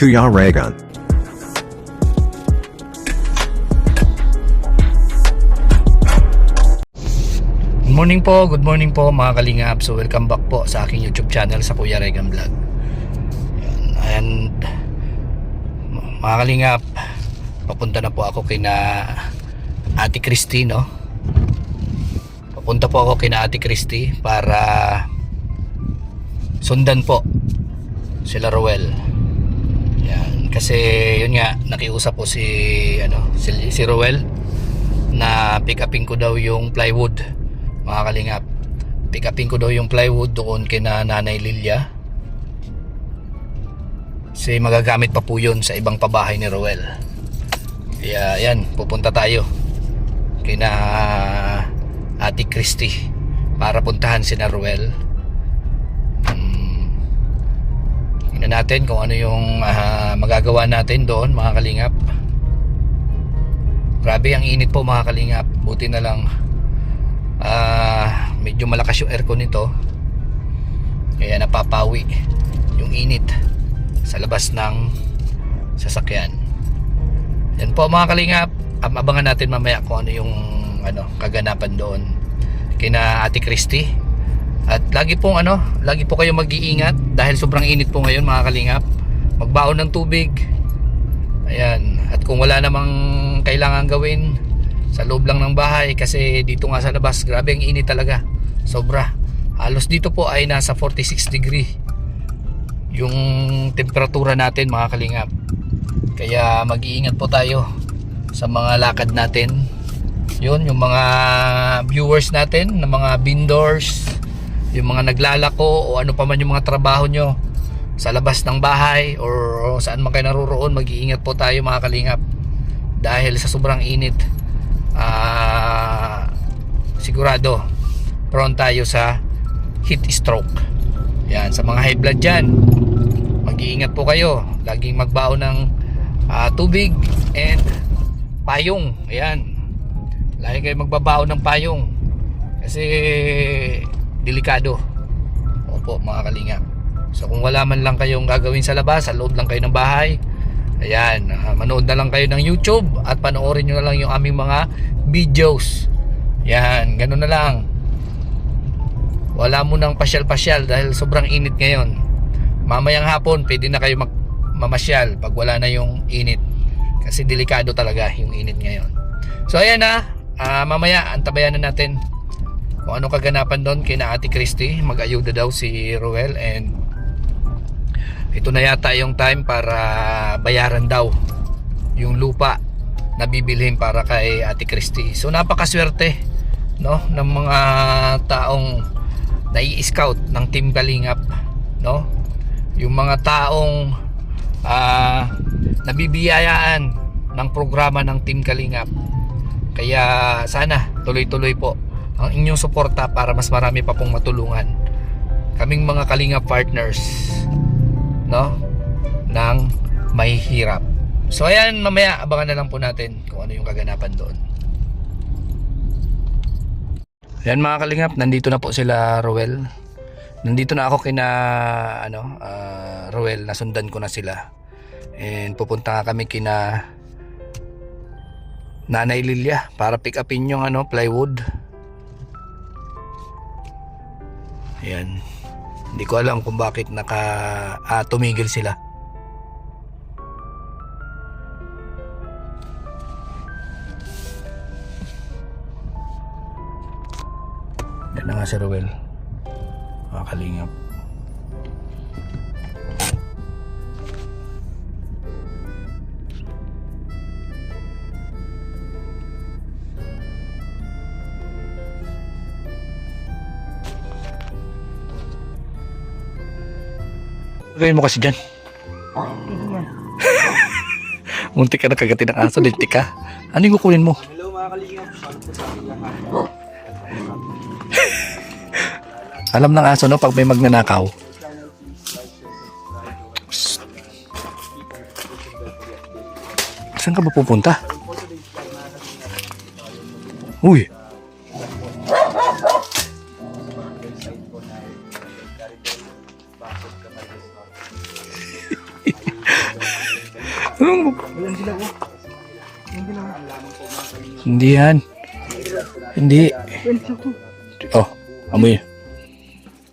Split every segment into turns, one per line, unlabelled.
Kuya Regan.
Good morning po mga kalingap. So welcome back po sa aking YouTube channel sa Kuya Regan Vlog. And mga kalingap, papunta na po ako kina Ate Christy, no? Papunta po ako kina Ate Christy para sundan po sila Roel. Yan, kasi yun nga, nakiusap po si Roel na pick upin ko daw yung plywood. Mga kalingap, pick upin ko daw yung plywood doon kina Nanay Lilia, kasi magagamit pa po yun sa ibang pabahay ni Roel. Kaya yan, pupunta tayo kina Ate Christy para puntahan si Roel. Tingnan natin kung ano yung magagawa natin doon, mga kalingap. Grabe ang init po, mga kalingap. Buti na lang medyo malakas yung aircon nito, kaya napapawi yung init sa labas ng sasakyan. Yan po mga kalingap, abangan natin mamaya kung ano yung kaganapan doon kina Ate Christy. At lagi po kayo mag-iingat dahil sobrang init po ngayon, mga kalingap. Magbaon ng tubig. Ayan, at kung wala namang kailangan gawin, sa loob lang ng bahay, kasi dito nga sa labas grabe ang init talaga, sobra. Halos dito po ay nasa 46 degree yung temperatura natin, mga kalingap. Kaya mag-iingat po tayo sa mga lakad natin. Yun, yung mga viewers natin, na mga vendors, yung mga naglalako o ano pa man yung mga trabaho nyo sa labas ng bahay or saan man kayo naroroon, mag-iingat po tayo, mga kalingap, dahil sa sobrang init. Sigurado prone tayo sa heat stroke. Yan, sa mga high blood dyan, mag-iingat po kayo. Laging magbaon ng tubig and payong. Ayan, lagi kayo magbabaon ng payong kasi delikado. Opo, mga kalingap. So kung wala man lang kayong gagawin sa labas, sa loob lang kayo ng bahay, ayan, manood na lang kayo ng YouTube at panoorin nyo na lang yung aming mga videos. Yan, ganun na lang. Wala mo nang pasyal-pasyal dahil sobrang init ngayon. Mamayang hapon pwede na kayo mamasyal pag wala na yung init, kasi delikado talaga yung init ngayon. So ayan na, mamaya antabayan na natin kung ano kaganapan doon kina Ate Christy. Mag-ayuda daw si Roel, and ito na yata yung time para bayaran daw yung lupa na bibilhin para kay Ate Christy. So napakaswerte, no, ng mga taong nai-scout ng Team Kalingap, no? Yung mga taong nabibiyayaan ng programa ng Team Kalingap. Kaya sana tuloy-tuloy po ang inyong suporta para mas marami pa pong matulungan kaming mga Kalingap partners, no, ng may hirap. So ayan, mamaya abangan na lang po natin kung ano yung kaganapan doon. Ayan mga kalingap, nandito na po sila Roel. Nandito na ako kina Roel, nasundan ko na sila. And pupunta kami kina Nanay Lilia para pick upin yung plywood. Ayan. Hindi ko alam kung bakit tumigil sila. Yan na nga si Roel, mga kalingap. Gawin mo kasi dyan. Muntik ka na kagatin ng aso, lintik ka. Ano yung kukunin mo?
Hello mga kalingap, shout po sa ating lahat.
Alam ng aso, no, pag may magnanakaw. Saan ka ba pupunta? Uy! Anong?
Ayan sila oh. Ayan sila.
Hindi yan. Hindi.
Ayan sila to.
Oh, amoy.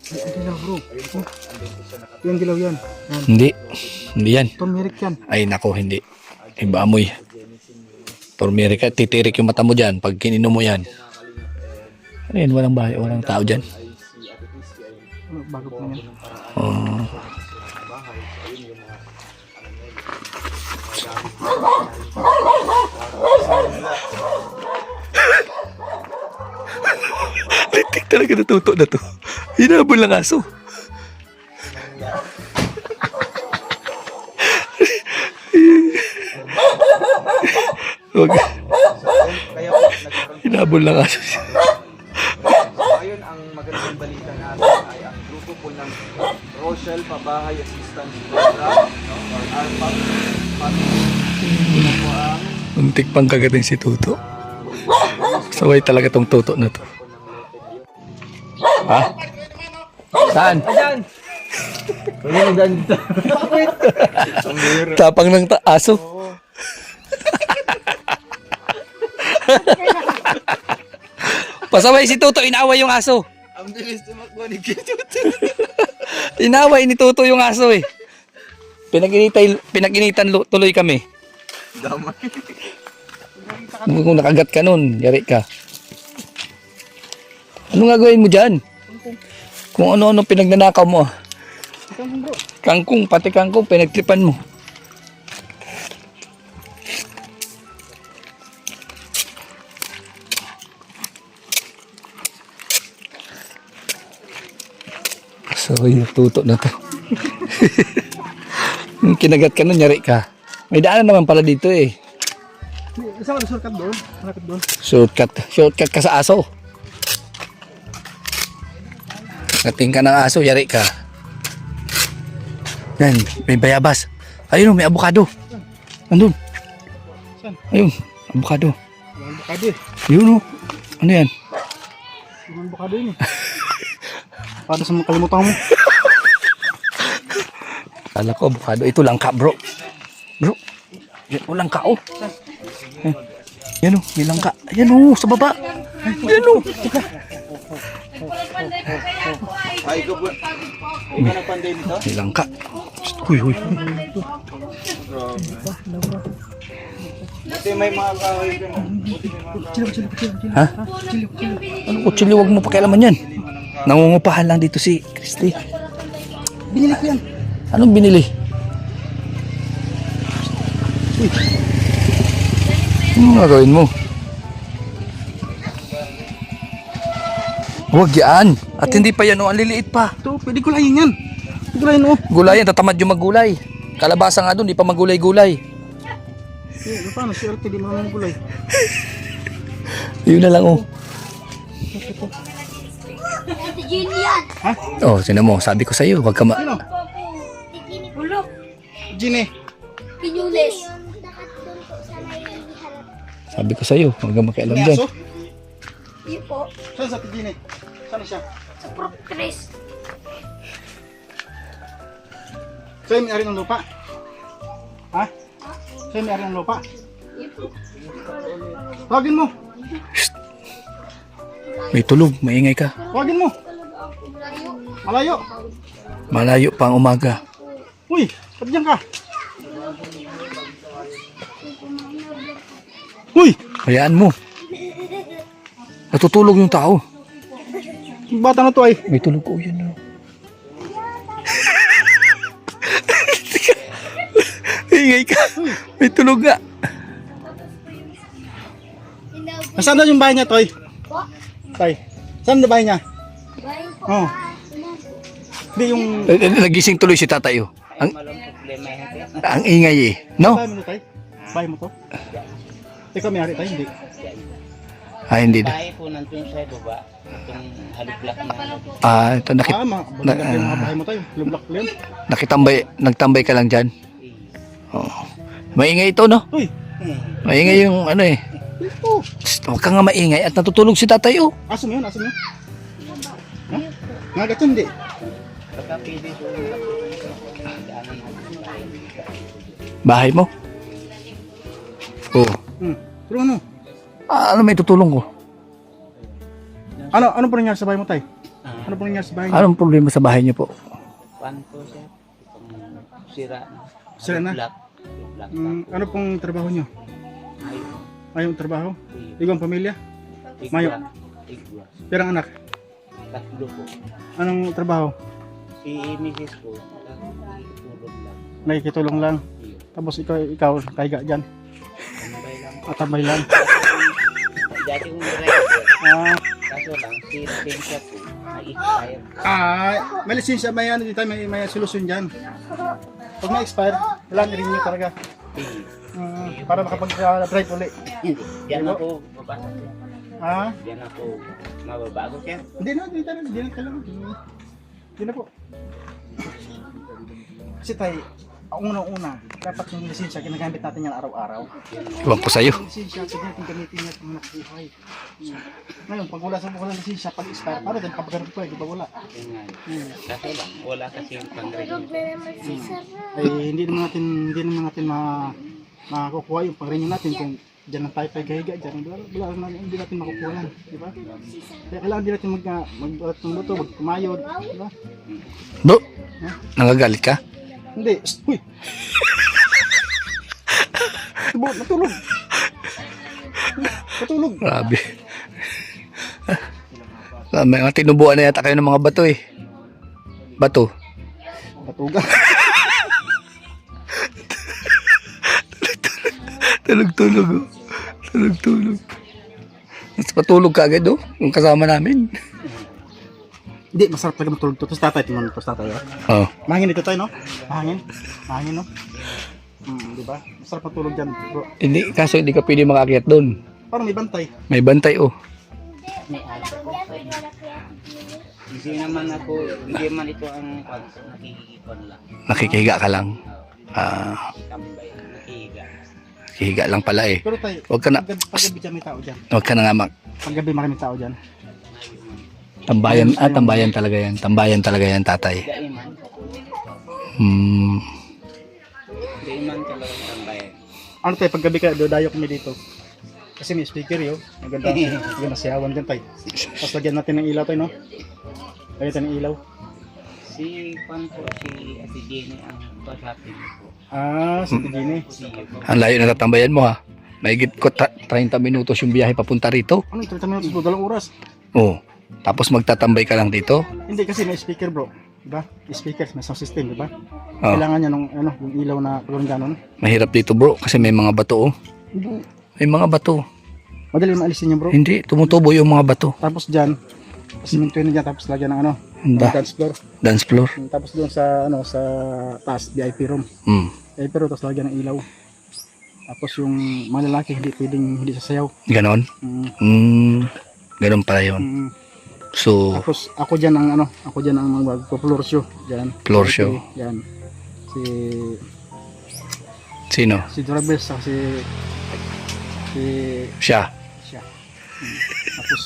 Ayan sila bro. Oh. Ayan sila yan. Ayan.
Hindi. Hindi yan.
Turmeric yan.
Ay nako, hindi. Iba amoy. Turmeric at titirik yung mata mo dyan pag kininom mo yan. Ano yan? Walang bahay, walang tao dyan.
Ano, bago po yan.
Oh. Litik talaga natuto na to. Hinabol lang aso. Wag.
Kaya po, nagkaroon
Hinabol lang aso.
So, ayun, ang magandang balita natin ay ang grupo po ng Rochelle Pabahay Assistance Program, no, or ARPAC family. Ito po ang
Untik pang kagatin si Tuto. Saway talaga tong Tuto na to. Ha? Saan?
Ayan! Ayan, dyan dito.
Tapang ng aso. Pasaway si Tuto, inaway yung aso.
Ang bilis tumakbo ni Kito.
Inaway ni Tuto yung aso eh. Pinag-initan tuloy kami.
Damay.
Kung nakagat ka nun, yari ka. Ano nga gawin mo dyan? Kung ano-ano pinagnanakaw mo ah. Kangkong, pati kangkong, pinagtripan mo. So, yung Tuto na to. Yung kinagat ka nun, yari ka. May daanan naman pala dito eh.
Saan ka shortcut doon? Malapit doon.
Shortcut ka sa aso. Kating ka ng aso, yari ka. Yan, may bayabas. Ayun, may avocado. Nandun.
Saan?
Ayun, avocado.
Yung bukado eh.
Yun o. Ano yan?
Yung bukado yun eh. Para sa makalimutan mo.
Kala ko, avocado. Ito langka, bro. Bro. Yan o, langka o. Yan o, may langka. Yan o, sa baba. Yan o.
Ay, ikaw po. Ikaw na panday nito?
May langka. Huy, huy.
Buti may mga kahoy ka na. Buti may mga kahoy.
Ha? Ano kutsilyo, wag mo pakialaman yan. Nangungupahan lang dito si Christy.
Binili ko yan.
Anong binili? Ano nga gawin mo? Huwag yan. At hindi pa yan o, ang liliit pa.
Ito, pwede ko layin yan. Pwede ko layin oh.
Gulay yan, tatamad yung maggulay. Kalabasa nga doon, di pa maggulay-gulay.
Eh, paano? Swerte di mo naman gulay.
Yun na lang oh.
Ate Jenny yan.
Ha?
Oh, sino mo, sabi ko sa'yo, huwag ka ma...
Sino?
Bulok.
Gine.
Pinules.
Sabi ko sa'yo, huwag ka makialam
May
dyan.
aso?
Yun po.
Saan sa Gine? Saan siya?
Sa Propres.
Sa'yo may ari ng lupa? Ha? Sa'yo may ari ng lupa?
Yun po.
Tawagin mo.
May tulog, maingay ka.
Tawagin mo.
Layo.
Malayo.
Malayo pa ang umaga.
Uy, ba't dyan ka? Uy,
Hayaan mo. Natutulog yung tao.
yung bata na to ay.
May tulog ko yun. Oh. Ingay ka. May tulog nga.
Nasaan na yung bahay niya, Toy?
Po.
Tay, saan na bahay niya?
Bayan po.
Oh. Hindi yung...
Nagising tuloy si tatay. Oh. Ang ingay eh. No?
Bahay mo to, Tay? Bahay mo to? Ikaw may ari, Tay? Hindi.
Ah, hindi na.
Bahay po nandun sa baba. Itong haliblak na.
Ah, ito
Ah, bunagap yung mga bahay mo, Tay. Lumbak ko yan.
nagtambay ka lang dyan. Oh. Maingay ito, no?
Uy,
Maingay yung ano eh.
ito.
Psst, huwag ka nga maingay at natutulog si tatay, oh.
Aso mo yun, aso mo yun. Ha? Ngagat yun, hindi.
Pagka pwede po daanan natin sa bahay.
Bahay mo?
Tulungan mo.
Ano may tutulong ko?
Ano po nangyari sa bahay mo, tay?
Ah,
Ano po nangyari sa bahay mo?
Anong problema sa bahay niyo po?
Paano po siya? Itong sira na.
Sira na?
Black. Black.
Ano pong trabaho nyo?
Ayun.
Ayong trabaho?
Ayun.
Ikaw ang pamilya?
Igwa.
Mayo.
Igwa.
Pirang anak?
Tatlo po.
Anong trabaho?
Si Mrs. ko, tulog lang.
Nakikitulong lang.
Ayun.
Tapos ikaw kahiga dyan.
Tambay lang.
Atambay lang.
Dati kong driver.
Ah,
Kaso lang, si lisensya po, na-expire.
may lisensya, may ano dito, may solusyon dyan. Pag na-expire, kailangan i-renew talaga. Para makapag-drive ulit.
Hindi. Diyan ako babasa siya.
Ah,
Diyan ako mababago siya.
hindi na kailangan. Hindi na po. Kasi tayo, ang unang-una, dapat yung lisensya, ginagamit natin yan araw-araw.
Iwan ko sa'yo.
Yung lisensya, sige natin gamitin niya pang nakabuhay. Ngayon, pag wala sa buhay ng lisensya, pag expire, para din kapag ganun po, di ba wala?
Yun nga. Kaso lang, wala kasi yung pang-renew.
Ay, hindi naman natin makukuha yung pang-renew natin kung dyan ang tayo pagkahiga dyan. Hindi natin makukuha yan, di ba? Kaya kailangan din natin mag-alat ng luto, magkumayod, di ba?
Bro, nagagalit ka?
Hindi, uy! Natulog! Natulog!
Grabe. May mga tinubuan na yata kayo ng mga bato eh. Bato.
Matuga.
Tulog-tulog oh. Tulog-tulog. Mas patulog ka agad oh. Yung kasama namin.
Hindi, masarap talaga matulog to. Tapos tatay, tingnan mo, tapos tatay.
Oh.
Mahangin ito tayo, no? Mahangin. Mahangin, no? Di ba? Masarap matulog dyan, bro.
Hindi, kaso hindi ka pwede makakyat doon.
Parang may bantay.
May bantay oh.
May asa po. Hindi naman ako, hindi man ito ang nakikipon lang.
Nakikihiga ka lang.
Tambay, nakihiga.
Higa lang pala eh.
Pero tayo,
Huwag ka na,
paggabi dyan may tao dyan.
huwag ka na nga
Paggabi maraming tao dyan.
tambayan. Tambayan talaga yan. Tambayan talaga yan, tatay.
Daiman.
Hmm.
Daiman talaga ang tambayan.
Ano tayo, paggabi ka, dodayo kami dito. Kasi may speaker yun. Maganda siyawan dyan tayo. Tapos lagyan natin ng ilaw tayo, no? Lagyan tayo ng ilaw.
Si Juan po, si Ate Jenny ang pasapin po.
Si Tijini.
Sige po.
Ang layo na tatambayan mo ha. Mahigit ko 30 minutos yung biyahe papunta rito.
Ano, 30 minutos bro, 2 oras.
Oh. Tapos magtatambay ka lang dito.
Hindi kasi may speaker bro. Diba? Speaker, may sound system, diba?
Oh.
Kailangan niya yung ilaw na pagawin gano'n.
Mahirap dito bro kasi may mga bato oh. May mga bato.
Madali maalisin niya bro.
Hindi, tumutubo yung mga bato.
Tapos dyan, siminto na dyan, tapos lagyan ng dance floor.
Dance floor.
Tapos doon sa sa taas, VIP room. VIP room, tapos lagyan ng ilaw. Tapos yung mga lalaki hindi sasayaw.
Ganon? Ganon pala yun. So,
Tapos ako dyan ang mag-floor show. Dyan.
Floor show.
Yan.
sino?
Si Durabel sa si
Siya.
tapos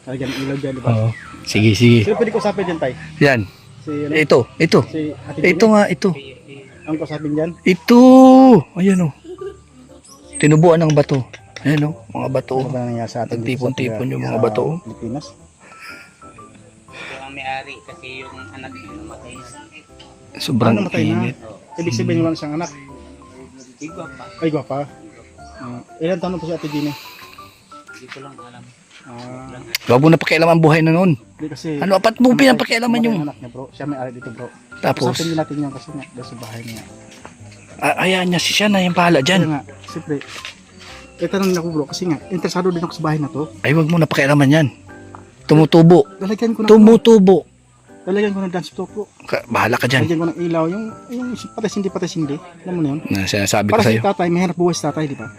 lagyan ng ilaw dyan, diba?
Oo. Sige.
Pero pwede ko usapin dyan, tay.
Yan.
Si
Ito.
si Ate
Ito
Gina.
nga, ito.
Ang usapin dyan.
Ito. Ayan oh. Tinubuan ng bato. Ayan oh, mga bato.
Ano ba nangyayari sa atin?
Nagtipon-tipon yung mga
sa
bato.
Pilipinas.
Ito ang may-ari kasi yung anak niya namatay na.
Sobrang
Namatay na.
init.
Ibig sabihin wala siyang anak.
Igwa pa.
Ay, gwapa. Ilan taon na po si Ate Gina?
Hindi ko lang alam.
Huwag mo na pakialaman buhay na noon.
Hindi kasi...
Ano, apat mo pinapakialaman
namatay
yung...
anak niya, bro. Siya may-ari dito, bro.
Tapos,
Usapin din natin yun kasi nga, doon sa bahay niya.
ayan niya, siya na yung pahala
Kaya
dyan.
nga, siyempre, tanong ako bro, kasi nga, interesado din ako sa bahay na to.
Ay, huwag mo na pakialaman yan. Tumutubo.
Lalagyan ko ng
Tumutubo.
lalagyan ko ng dance talk bro.
Bahala ka dyan.
Lalagyan ko ng ilaw, yung patas hindi. Alam mo na yun?
Na sinasabi ko
Para
sa'yo.
si tatay, may hanap buhay si tatay, di ba?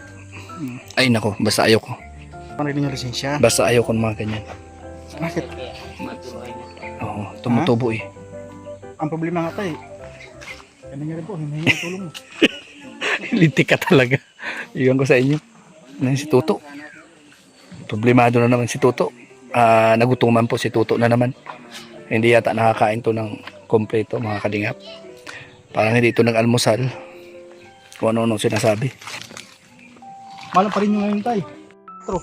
Ay, nako, basta ayoko.
Para rin yung lisensya.
Basta ayoko ng mga ganyan.
Bakit?
Kaya matuloy na siya.
Oo, tumutubo eh.
Ang problema nga tayo, ano nga rin po, hinahingi ng tulong mo.
Lintik ka talaga. Iwan ko sa inyo. Ano si Tuto? Problemado na naman si Tuto. Nagutuman po si Tuto na naman. Hindi yata nakakain to ng kompleto mga kalingap. Parang hindi ito nag-almusal. Kung ano-ano sinasabi.
Malam pa rin yung ngayon tay. True.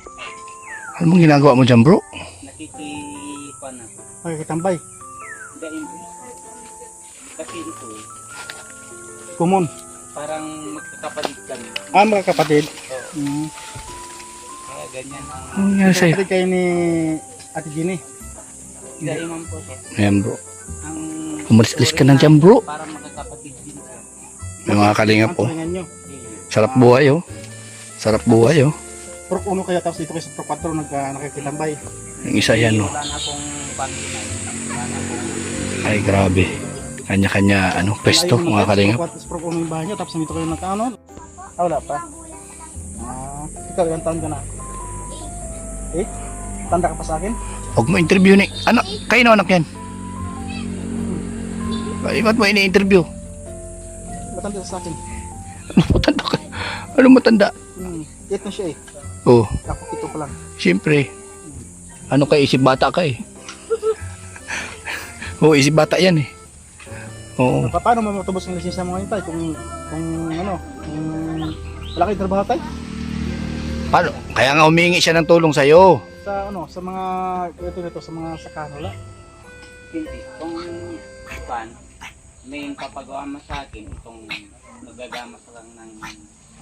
Ano mong ginagawa mo dyan, bro?
Nakikipan ako.
Magkakitambay.
Dahil kasi ito,
Kumon.
parang magkakapalit kami.
Mga kapatid.
Kaya ganyan ang
Ano nangyari sa'yo?
Kapatid kayo ni Ate Ginny.
dahil man po siya.
Ayan, bro.
Ang
Umalis-alis ka na dyan, bro.
parang magkakapatid din siya.
May mga kalingap,
Ang
oh.
tulingan nyo.
Sarap buhay, oh. Sarap buhay, oh.
Prok uno kaya tapos dito kayo sa Prok 4 nakikitambay.
Yung isa yan, oh.
Wala na akong pangkinay. Wala na akong
Ay, grabe. Kanya-kanya, ano, pesto, mga kalingap.
Prok uno yung bahay nyo tapos dito kayo nagkaano. Wala pa. Ikaw ilang taon ka na? 8? Tanda ka pa sa akin?
Huwag mo interview ni... Anak, kayo na anak yan. Ba't mo ini-interview?
Matanda sa akin.
Ano matanda ka? Ano matanda?
8 na siya eh.
Oh,
Ako 7 pa lang.
siyempre. Ano ka, isip bata ka eh. Oo, isip bata yan eh. Oo.
Paano mo matubos ang lisensya mo ngayon tayo? Kung ano, kung wala kayong trabaho tayo?
Paano? Kaya nga humingi siya ng tulong sa'yo.
Sa ano, sa mga, ito sa mga sakan, wala.
hindi. Kung pan, may papagawa mo sa akin, itong nagagamas lang ng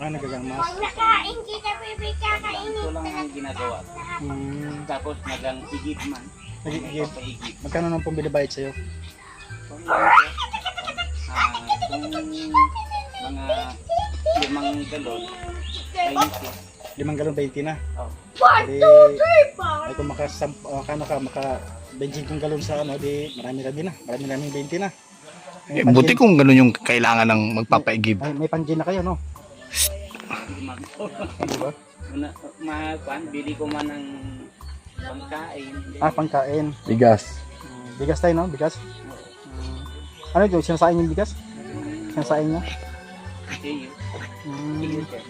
Nagagamas.
Pag nakain kita, baby, kakainin.
ito lang ang ginagawa ko. Tapos nagang igib man.
Nag-igib.
Paigib.
Magkano nang pong binabayad sa'yo?
Kung mga 5 galon, 20.
5 galon 20 na.
Oh.
Di, ay kung maka-benching kong galon sa ano, di marami-rami na. Marami-raming 20 na.
Eh, buti kung ganun yung kailangan ng magpapaigib.
May panjin na kayo, no? Diba?
Bili ko man ng pangkain.
Pangkain.
Bigas.
Bigas tayo, no? Bigas. Ano ito? Sinasain yung bigas? Sinasain niya?
Iyo.
Mm.
Iyo siya.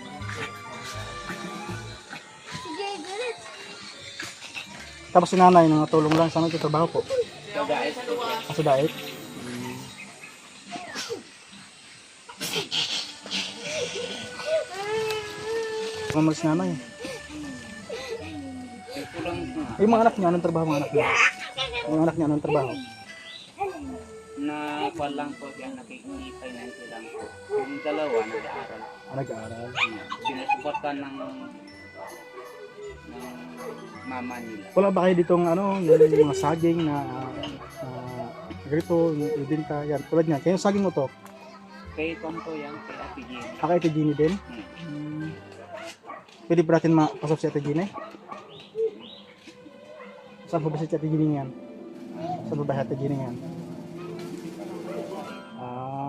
Sige, gulit.
Tapos si nanay, natulong lang sa trabaho po.
So guys,
Sa diet. Mamalis nanay.
kulang na.
Yung mga anak niya, anong trabaho mga anak niya? Yung anak niya, anong trabaho?
Na kwan lang po yan, nakikipay na lang po. Yung dalawa, nag-aaral.
Nag-aaral.
Sinusuportan ng mama nila.
Wala ba kayo ditong ano, yung mga saging na grito, yung ibinta, yan. Tulad nga, kaya yung saging mo to,
Kay Tom po yan, kay Ate Jenny.
kay Ate Ginny din. Pwede ba natin mapasok si Ate Ginny? Saan ba si Ate Ginny yan? Saan ba Ate Ginny yan?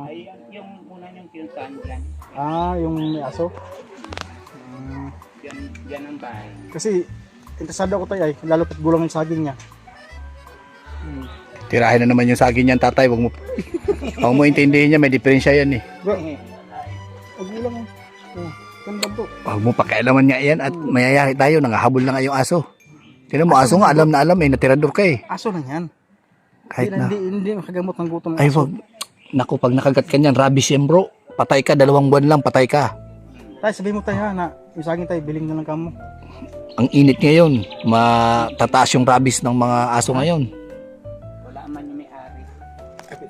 Ay, yung una niyong pinuntahan dyan.
Yung may aso.
Yan ang bahay.
Kasi, interesado ako tayo ay, lalo pat gulang yung saging niya.
Tirahin na naman yung saging niyan, tatay. Huwag mo intindihin niya, may diferensya yan eh.
Bro, pag gulang oh. Ganda bro.
Huwag mo pakialaman nga yan at mayayari tayo, nangahabol na nga yung aso. Tignan mo, aso nga, alam na alam eh, natirador ka eh.
Aso na yan.
Kahit na.
Hindi makagamot ng gutom ng
Ay,
aso.
wag. Naku, pag nakagat ka niyan, rabies yan bro. Patay ka, 2 buwan lang, patay ka.
Tay, sabihin mo tayo ha, na yung saging tayo, biling na lang kamo.
Ang init ngayon, matataas yung rabies ng mga aso ngayon.
Wala man yung may-ari.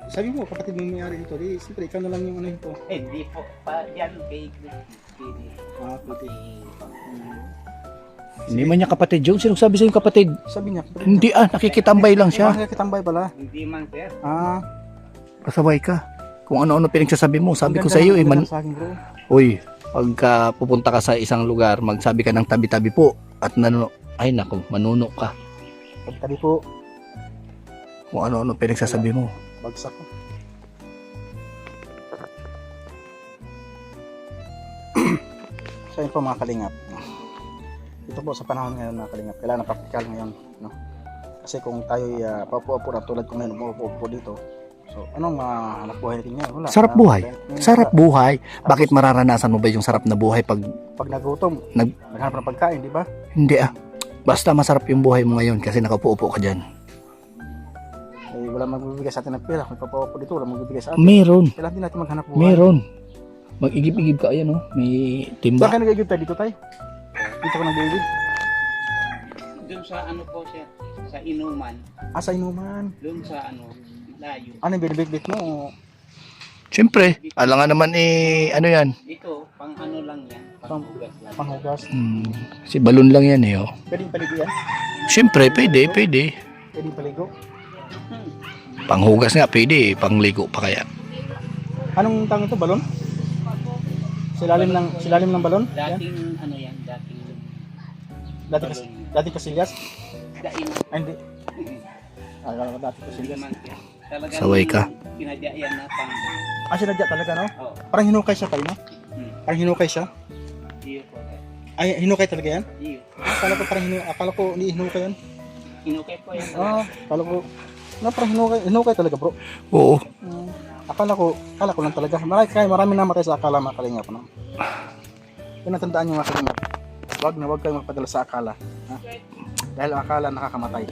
Sabi mo, kapatid mo may-ari dito, di, siyempre, ikaw na lang yung ano ito.
Hindi po. Yan, kay Pili.
Pati.
Hindi man niya kapatid yun. Sinong sabi sa'yo kapatid?
Sabi niya,
Hindi nakikitambay lang siya.
Nakikitambay pala.
Hindi man, sir.
Pasaway ka. Kung ano-ano pinagsasabi mo, sabi ko
Ang
sa iyo eh,
ganda ng saging, bro.
Uy, pagka pupunta ka sa isang lugar, magsabi ka ng tabi-tabi po at ay nako, manuno ka.
Pagtabi po,
Kung ano-ano pinagsasabi mo.
bagsak ko. So yun po mga kalingap. Ito po sa panahon ngayon mga kalingap, kailangan practical ngayon, no? Kasi kung tayo paupo-upo na tulad ko ngayon, umuupo dito. So anong hanap buhay natin ngayon? Wala.
Sarap buhay.
Ngayon,
Sarap
wala.
buhay. Bakit mararanasan mo ba yung sarap na buhay pag
Pag nagutom, naghanap ng pagkain, di ba?
hindi ah? Basta masarap yung buhay mo ngayon kasi nakaupo-upo ka dyan.
Eh, wala magbibigay sa atin ng pera. Kung papaupo dito, wala magbibigay sa atin.
Meron.
Kailangan din natin maghanap buhay.
Meron. Mag-igib-igib ka, ayan, oh. May
Saan
timba.
ka nag-igib tayo? Dito tayo? Dito ka nag-igib?
Doon sa ano po sir, sa inuman,
Sa inuman.
doon sa ano, layo.
Ano yung binibit mo?
Siyempre, alam nga naman ano yan.
Ito, pang ano lang yan, pang hugas lang.
Panghugas.
Si balon lang yan, eh, oh.
Pwedeng paligo yan?
Siyempre, pwede.
Pwedeng paligo?
Panghugas nga, pwede. Pangligo pa kaya.
Anong tawag ito? Balon? Silalim ng balon? Yan.
Dating ano yan, dating
Dati kasilyas?
daing.
Ay, hindi. Akala ko dati kasilyas.
Talagang
Saway ka.
Kinadya yan na pang,
Sinadya talaga, no?
oh,
Parang hinukay siya tayo, no? Parang hinukay siya?
iyo po.
Ay, hinukay talaga yan?
Iyo.
Akala ko hindi hinukay yan.
Inukay po yan.
Akala ko, parang hinukay talaga, bro.
Oo.
Akala ko lang talaga. Marami namatay sa akala, mga kalingap, no? Kaya natandaan nyo, mga kalingap. Huwag kayo magpadala sa akala. Ha? Dahil ang akala nakakamatay.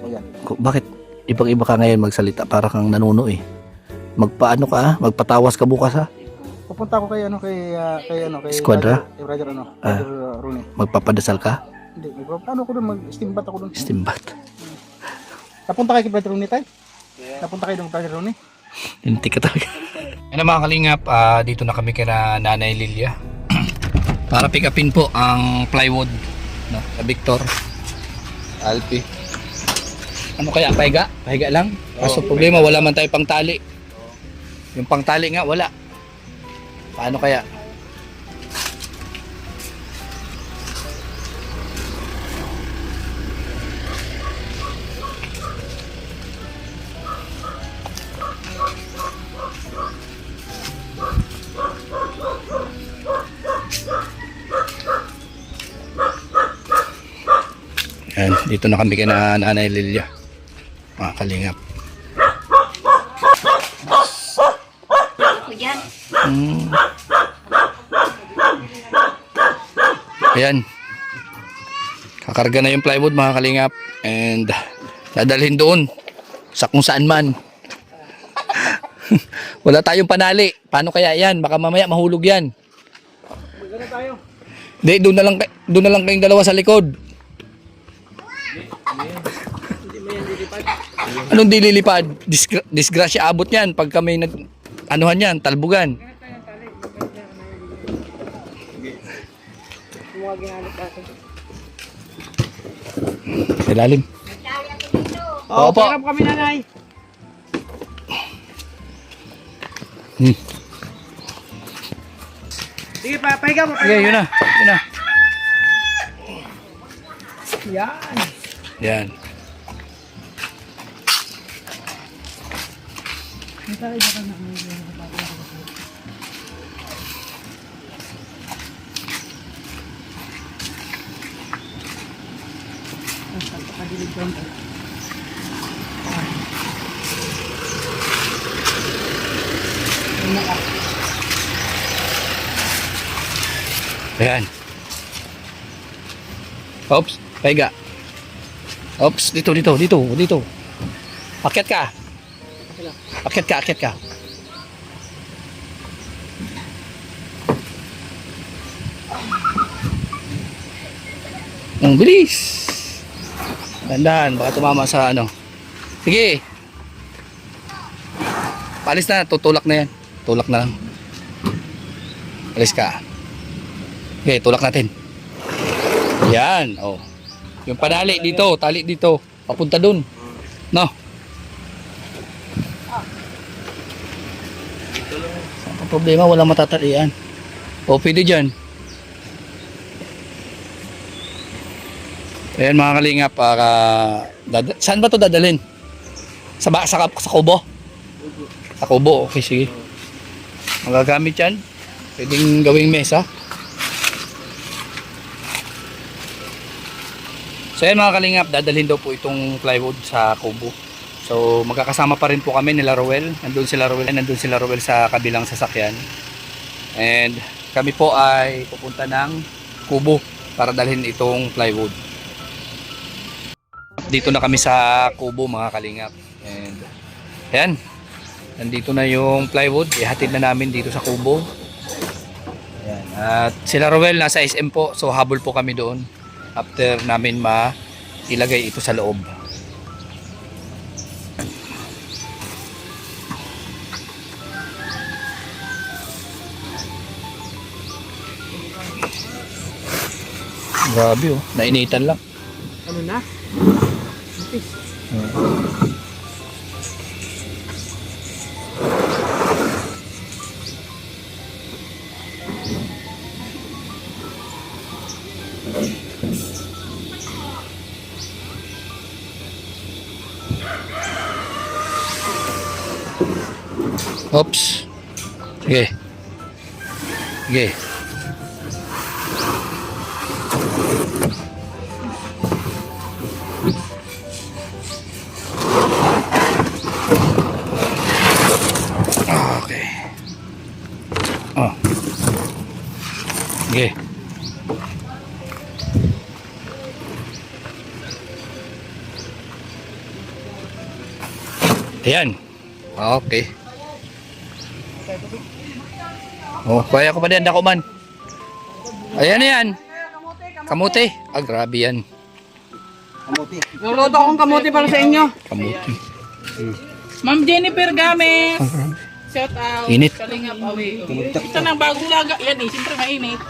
O yan.
Bakit ibang-iba ka ngayon magsalita para kang nanuno eh? Magpaano ka, magpatawas ka bukas ha?
Pupunta ako kay
Squadra?
Kay brother Rooney.
Magpapadasal ka?
Hindi, paano ko doon mag-stimbat ako doon.
Stimbat.
Napunta kayo kay brother Rooney tayo? Napunta kayo doon kay brother Rooney?
Lintik ka talaga. Yan mga kalingap, dito na kami kina Nanay Lilia. Para pick upin po ang plywood, no? Sa Victor. Alpi. Ano kaya, pahiga? Pahiga lang? Kaso problema, wala man tayo pang tali. Yung pang tali nga, wala. Paano kaya? Yan, dito na kami kina Nanay Lilia. Mga kalingap.
Ako dyan.
Ayan. Kakarga na yung plywood mga kalingap. And dadalhin doon sa kung saan man. Wala tayong panali. Paano kaya yan? Baka mamaya mahulog yan. Hindi, doon na lang kayong dalawa sa likod. Anong dililipad? Disgrasya abot yan pag kami anuhan yan, talbugan. Sa ilalim. Opo.
Hirap kami, nanay. Sige, pahiga mo.
Okay, yun na.
Yan.
Yan. Ayan. Oops, pahiga. Oops, dito. Akyat ka. Akyat ka. Ang bilis. Dandan, baka tumama sa ano. Sige. Palis na, tutulak na yan. Tulak na lang. Alis ka. Okay, tulak natin. Yan, oh. Yung panali dito, tali dito. Papunta dun. No. Ang problema, walang matatalian. O, pwede dyan. Ayan mga kalingap, saan ba ito dadalhin? Sa kubo? Sa kubo, okay, sige. Magagamit yan. Pwedeng gawing mesa. So yan mga kalingap, dadalhin daw po itong plywood sa kubo. So magkakasama pa rin po kami nila Roel. Nandun sila Roel sa kabilang sasakyan. And kami po ay pupunta ng kubo para dalhin itong plywood. Dito na kami sa kubo mga kalingap. And ayan, nandito na yung plywood. Ihatid na namin dito sa kubo. At sila Roel nasa SM po, so habol po kami doon after namin ilagay ito sa loob. Grabe oh, nainitan lang.
Ano na?
Oops. Sige. Sige. Okay. Oh. Sige. Ayan. Okay. Oh, kaya ko pa din ako man. Ayan na yan. Kamote. Ah, grabe yan.
Nuluto akong kamote para sa inyo.
Kamote.
Ma'am Jennifer Games. Shout out.
Init.
Kalingap away. Ito ng bagong laga. Yan eh, siyempre mainit.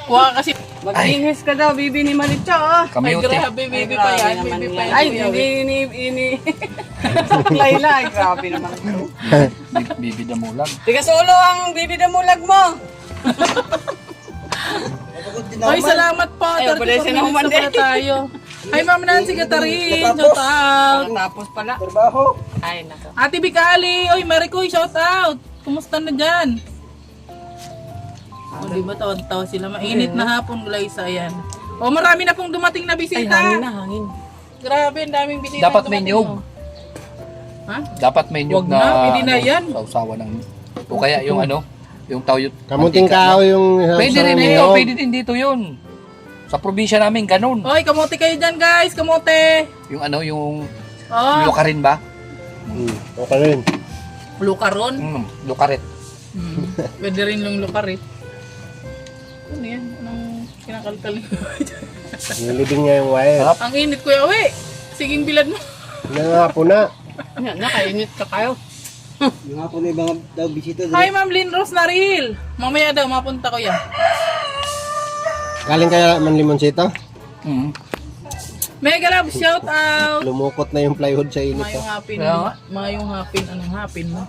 Kuha kasi. Mag-inhis ka daw, bibi ni Malitsa, oh.
Kamote.
Ay, grabe, bibi pa yan. Bibi pa yan. Ay, ini. Layla, ay, grabe naman.
Bibi damulag.
Tiga solo ang bibi na mulag mo. Ay, salamat po. Ay, pala sinahuman din. Tayo. Ay, Ma'am Nancy Gatarin. Shout out. Tapos pala. Trabaho. Ay, nako. Ate Bicali. Oy, Maricoy, shout out. Kumusta na dyan? O, di ba tawa-tawa sila? Mainit na hapon, Glaysa, yan. O, marami na pong dumating na bisita. Ay, hangin. Grabe, ang daming bisita.
Dapat may
dumating,
niyog.
oh. Ha?
Dapat may
Wag
nyug
na, pwede na yan.
sausawa ng o kaya yung ano, yung tawyo.
Kamuting kao yung
Pwede rin ito, pwede din dito yun. Sa probinsya namin ganun.
Oy, kamote kayo dyan, guys. Kamote.
Yung ano, yung
Oh,
lukarin ba?
Okay rin.
lukaron.
Lukarit.
Pwede rin yung lukarit. Ano yan? Anong kinakalkal niyo?
Nilibing niya yung wire.
Ang init, Kuya Uwe. Siging bilad mo.
Nangapo na.
Nakainit ka kayo.
Yung nga po na ibang daw bisita.
Hi, Ma'am Lynn Rose Naril. Mamaya daw, mapunta ko yan.
Galing kaya man limonsito?
Mega love, shout out.
Lumukot na yung plywood sa init.
Mayong hapin.
Kaya nga.
Mayong hapin. Anong hapin mo?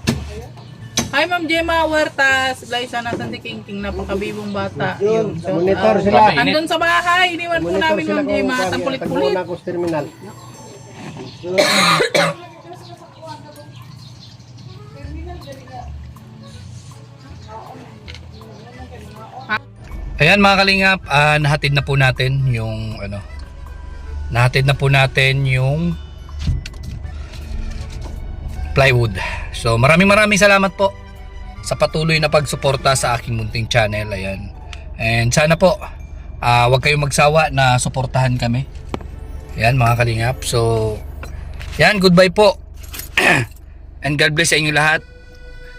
Hi, Ma'am Gemma Huertas. Glaysa na Santi King, napakabibong bata. Yun, shout
Monitor
out.
sila.
Andun sa bahay. Iniwan po namin, Ma'am Gemma. Tapulit-pulit.
Tagmuna ko sa terminal.
Ayan mga kalingap, nahatid na po natin yung ano. Nahatid na po natin yung plywood. So maraming salamat po sa patuloy na pagsuporta sa aking munting channel. Ayan. And sana po wag kayong magsawa na suportahan kami. Ayan mga kalingap. So yan, goodbye po. And God bless sa inyo lahat.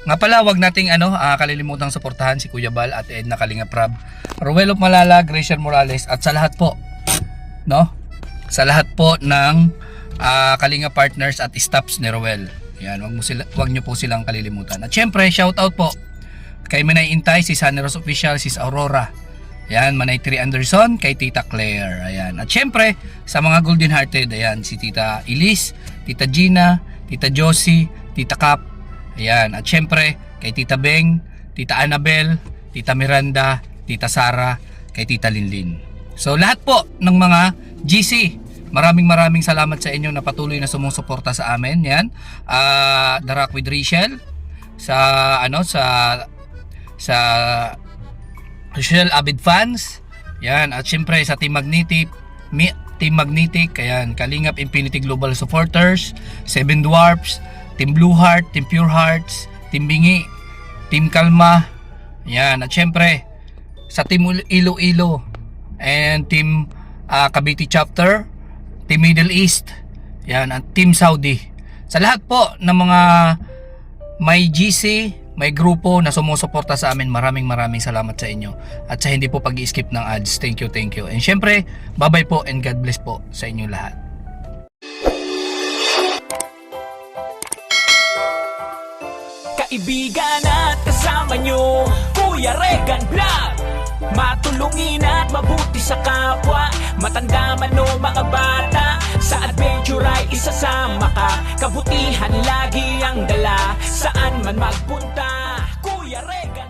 Nga pala, wag nating kalilimutang suportahan si Kuya Bal at Edna Kalingap Rab, Roel of Malala, Gracian Morales at sa lahat po, no? Sa lahat po ng Kalingap partners at staffs ni Roel. Yan, wag niyo po silang kalilimutan. At syempre, shout out po kay Manay Intay, si Sunny Rose Official, si Aurora. Ayan, Manay Tri Anderson, kay Tita Claire. Ayan. At syempre, sa mga golden hearted, ayan, si Tita Elise, Tita Gina, Tita Josie, Tita Cap. Ayan. At syempre, kay Tita Beng, Tita Annabel, Tita Miranda, Tita Sara, kay Tita Linlin. So lahat po ng mga GC, maraming salamat sa inyo na patuloy na sumusuporta sa amin. Yan. The Rock with Rachel sa Rachel Avid Fans. Yan. At syempre sa Team Magnetic, ayan, Kalingap Infinity Global Supporters, Seven Dwarfs, Team Blue Heart, Team Pure Hearts, Team Bingi, Team Kalma. Yan. At syempre sa Team Iloilo and Team Cavite Chapter, Team Middle East, yan, at Team Saudi. Sa lahat po ng mga may GC, may grupo na sumusuporta sa amin. Maraming salamat sa inyo. At sa hindi po pag-i-skip ng ads. Thank you. And syempre, bye-bye po and God bless po sa inyo lahat.
Kaibigan at kasama nyo, Kuya Regan Vlog. Matulungin at mabuti sa kapwa, matanda man o mga bata. Sa adventure ay isasama ka, kabutihan lagi ang dala. Saan man magpunta, Kuya Regan.